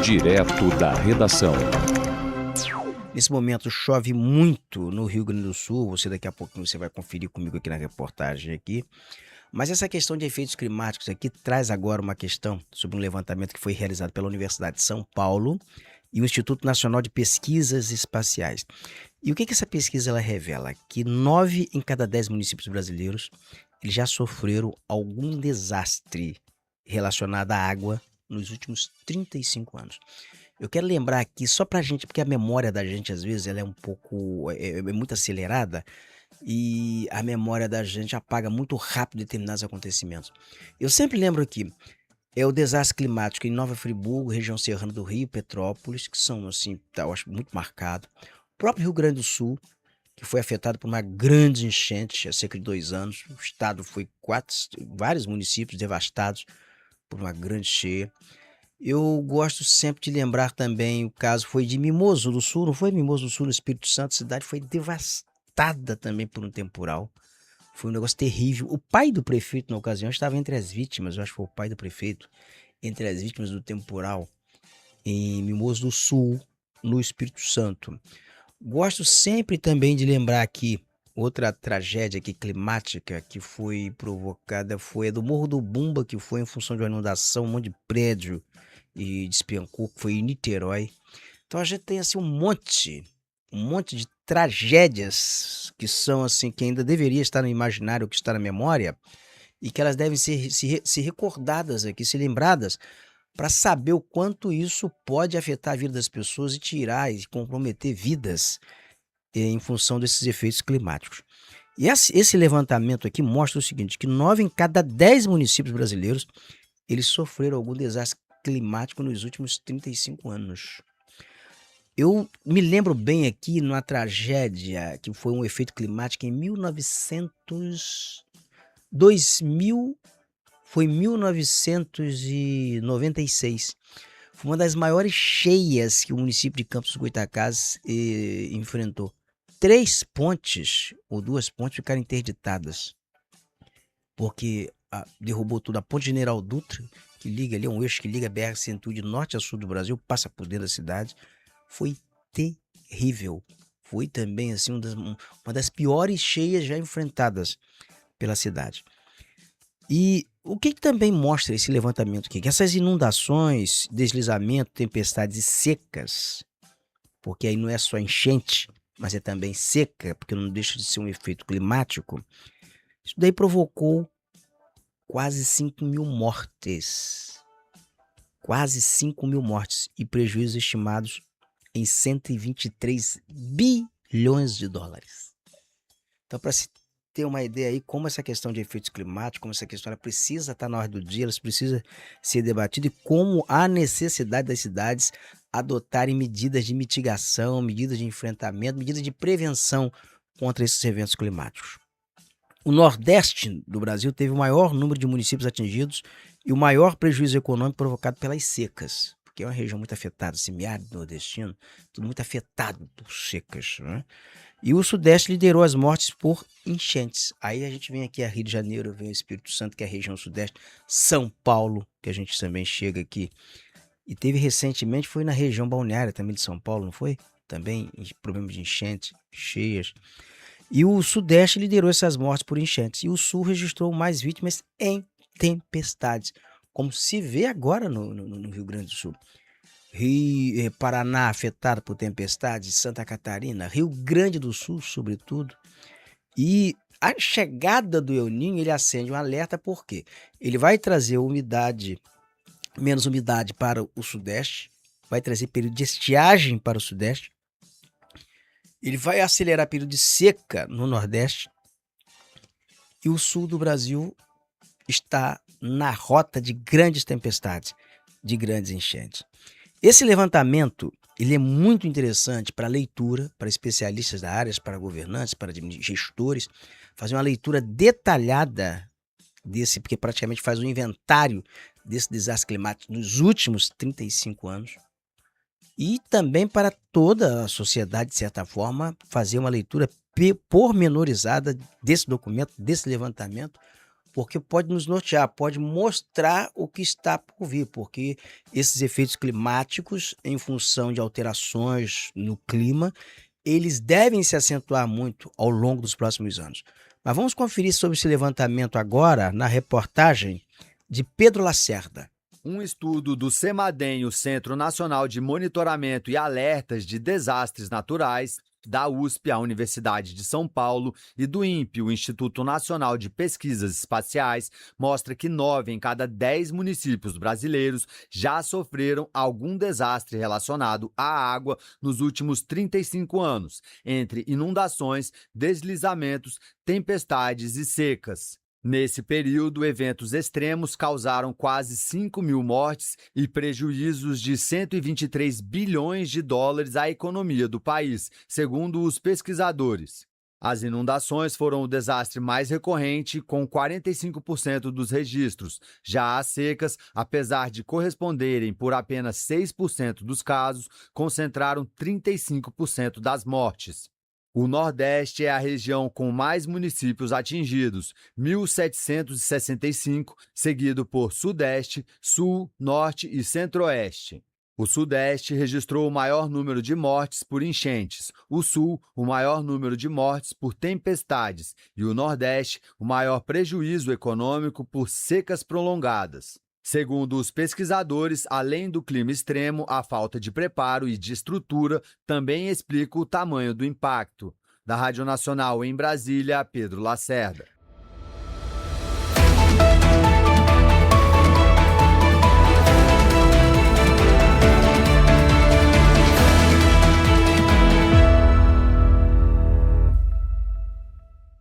Direto da redação. Nesse momento chove muito no Rio Grande do Sul, você daqui a pouquinho você vai conferir comigo aqui na reportagem aqui. Mas essa questão de efeitos climáticos aqui traz agora uma questão sobre um levantamento que foi realizado pela Universidade de São Paulo e o Instituto Nacional de Pesquisas Espaciais. E o que essa pesquisa ela revela? Que 9 em cada 10 municípios brasileiros eles já sofreram algum desastre relacionado à água nos últimos 35 anos. Eu quero lembrar aqui, só pra gente, porque a memória da gente, às vezes, ela é um pouco, é muito acelerada e a memória da gente apaga muito rápido determinados acontecimentos. Eu sempre lembro aqui, é o desastre climático em Nova Friburgo, região serrana do Rio, Petrópolis, que são, assim, eu acho muito marcado. O próprio Rio Grande do Sul, que foi afetado por uma grande enchente há cerca de 2 anos. O estado foi vários municípios devastados por uma grande cheia. Eu gosto sempre de lembrar também o caso foi de Mimoso do Sul, não foi Mimoso do Sul, no Espírito Santo, a cidade foi devastada também por um temporal. Foi um negócio terrível. O pai do prefeito, na ocasião, estava entre as vítimas, eu acho que foi o pai do prefeito, entre as vítimas do temporal em Mimoso do Sul, no Espírito Santo. Gosto sempre também de lembrar aqui outra tragédia aqui climática que foi provocada, foi a do Morro do Bumba, que foi em função de uma inundação, um monte de prédio e despencou, que foi em Niterói. Então a gente tem assim um monte de tragédias que são assim, que ainda deveria estar no imaginário, que está na memória, e que elas devem ser recordadas aqui, ser lembradas, para saber o quanto isso pode afetar a vida das pessoas e tirar e comprometer vidas em função desses efeitos climáticos. E esse levantamento aqui mostra o seguinte, que 9 em cada 10 municípios brasileiros, eles sofreram algum desastre climático nos últimos 35 anos. Eu me lembro bem aqui numa tragédia que foi um efeito climático em 2000, foi 1996. Foi uma das maiores cheias que o município de Campos dos Goytacazes enfrentou. 3 pontes, ou 2 pontes, ficaram interditadas, porque derrubou tudo. A Ponte General Dutra, que liga ali, é um eixo que liga a BR-101 de norte a sul do Brasil, passa por dentro da cidade, foi terrível. Foi também assim uma das piores cheias já enfrentadas pela cidade. E o que também mostra esse levantamento aqui? Que essas inundações, deslizamento, tempestades e secas, porque aí não é só enchente, mas é também seca, porque não deixa de ser um efeito climático, isso daí provocou quase 5 mil mortes. Quase 5 mil mortes e prejuízos estimados em 123 bilhões de dólares. Então, para se ter uma ideia aí como essa questão de efeitos climáticos, como essa questão ela precisa estar na ordem do dia, ela precisa ser debatida e como há necessidade das cidades adotarem medidas de mitigação, medidas de enfrentamento, medidas de prevenção contra esses eventos climáticos. O Nordeste do Brasil teve o maior número de municípios atingidos e o maior prejuízo econômico provocado pelas secas, porque é uma região muito afetada, semiárido nordestino, tudo muito afetado por secas, né? E o Sudeste liderou as mortes por enchentes. Aí a gente vem aqui a Rio de Janeiro, vem o Espírito Santo, que é a região Sudeste, São Paulo, que a gente também chega aqui. E teve recentemente, foi na região balneária também de São Paulo, não foi? Também problemas de enchente, cheias. E o Sudeste liderou essas mortes por enchentes. E o Sul registrou mais vítimas em tempestades, como se vê agora no Rio Grande do Sul. Paraná afetado por tempestades, Santa Catarina, Rio Grande do Sul, sobretudo. E a chegada do El Niño, ele acende um alerta, porque ele vai trazer menos umidade para o Sudeste, vai trazer período de estiagem para o Sudeste, ele vai acelerar período de seca no Nordeste, e o Sul do Brasil está na rota de grandes tempestades, de grandes enchentes. Esse levantamento, ele é muito interessante para leitura, para especialistas da área, para governantes, para gestores, fazer uma leitura detalhada desse, porque praticamente faz um inventário desse desastre climático nos últimos 35 anos. E também para toda a sociedade, de certa forma, fazer uma leitura pormenorizada desse documento, desse levantamento, porque pode nos nortear, pode mostrar o que está por vir, porque esses efeitos climáticos, em função de alterações no clima, eles devem se acentuar muito ao longo dos próximos anos. Mas vamos conferir sobre esse levantamento agora na reportagem de Pedro Lacerda. Um estudo do CEMADEM, o Centro Nacional de Monitoramento e Alertas de Desastres Naturais, da USP, a Universidade de São Paulo, e do INPE, o Instituto Nacional de Pesquisas Espaciais, mostra que 9 em cada 10 municípios brasileiros já sofreram algum desastre relacionado à água nos últimos 35 anos, entre inundações, deslizamentos, tempestades e secas. Nesse período, eventos extremos causaram quase 5 mil mortes e prejuízos de 123 bilhões de dólares à economia do país, segundo os pesquisadores. As inundações foram o desastre mais recorrente, com 45% dos registros. Já as secas, apesar de corresponderem por apenas 6% dos casos, concentraram 35% das mortes. O Nordeste é a região com mais municípios atingidos, 1.765, seguido por Sudeste, Sul, Norte e Centro-Oeste. O Sudeste registrou o maior número de mortes por enchentes, o Sul, o maior número de mortes por tempestades e o Nordeste, o maior prejuízo econômico por secas prolongadas. Segundo os pesquisadores, além do clima extremo, a falta de preparo e de estrutura também explica o tamanho do impacto. Da Rádio Nacional em Brasília, Pedro Lacerda.